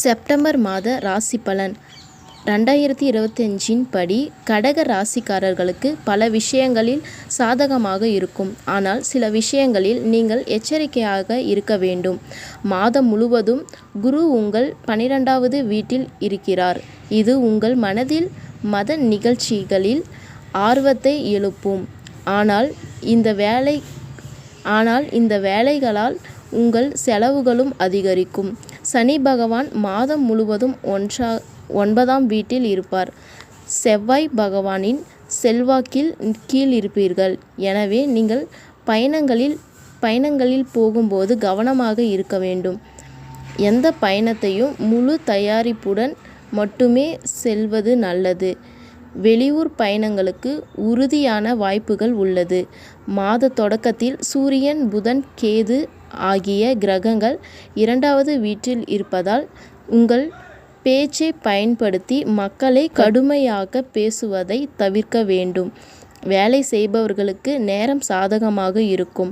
September மாத ராசி பலன் 2025 படி கடக ராசிக்காரர்களுக்கு பல விஷயங்களில் சாதகமாக இருக்கும். ஆனால் சில விஷயங்களில் நீங்கள் எச்சரிக்கையாக இருக்க வேண்டும். மாதம் முழுவதும் குரு உங்கள் 12வது வீட்டில் இருக்கிறார். இது உங்கள் மனதில் மத நிகழ்ச்சிகளில் ஆர்வத்தை எழுப்பும். ஆனால் இந்த வேலைகளால் உங்கள் செலவுகளும் அதிகரிக்கும். சனி பகவான் மாதம் முழுவதும் 9ஆம் வீட்டில் இருப்பார். செவ்வாய் பகவானின் செல்வாக்கில் கீழ் இருப்பீர்கள். எனவே நீங்கள் பயணங்களில் போகும்போது கவனமாக இருக்க வேண்டும். எந்த பயணத்தையும் முழு தயாரிப்புடன் மட்டுமே செல்வது நல்லது. வெளியூர் பயணங்களுக்கு உறுதியான வாய்ப்புகள் உள்ளது. மாத தொடக்கத்தில் சூரியன், புதன், கேது ஆகிய கிரகங்கள் 2வது வீட்டில் இருப்பதால் உங்கள் பேச்சை பயன்படுத்தி மக்களை கடுமையாக பேசுவதை தவிர்க்க வேண்டும். வேலை செய்பவர்களுக்கு நேரம் சாதகமாக இருக்கும்.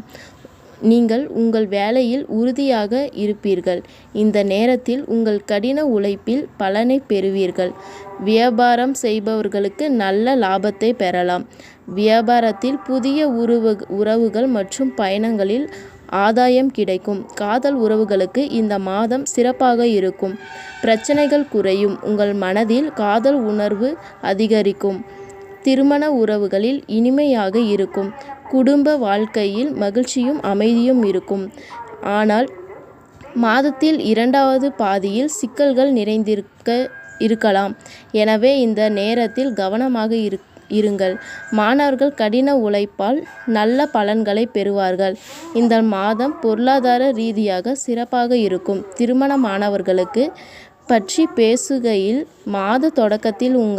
நீங்கள் உங்கள் வேலையில் உறுதியாக இருப்பீர்கள். இந்த நேரத்தில் உங்கள் கடின உழைப்பில் பலனை பெறுவீர்கள். வியாபாரம் செய்பவர்களுக்கு நல்ல லாபத்தை பெறலாம். வியாபாரத்தில் புதிய உறவுகள் மற்றும் பயணங்களில் ஆதாயம் கிடைக்கும். காதல் உறவுகளுக்கு இந்த மாதம் சிறப்பாக இருக்கும். பிரச்சனைகள் குறையும். உங்கள் மனதில் காதல் உணர்வு அதிகரிக்கும். திருமண உறவுகளில் இனிமையாக இருக்கும். குடும்ப வாழ்க்கையில் மகிழ்ச்சியும் அமைதியும் இருக்கும். ஆனால் மாதத்தில் 2வது பாதியில் சிக்கல்கள் இருக்கலாம். எனவே இந்த நேரத்தில் கவனமாக இருங்கள். மாணவர்கள் கடின உழைப்பால் நல்ல பலன்களை பெறுவார்கள். இந்த மாதம் பொருளாதார ரீதியாக சிறப்பாக இருக்கும். திருமணமானவர்களுக்கு பற்றி பேசுகையில் மாத தொடக்கத்தில் உங்கள்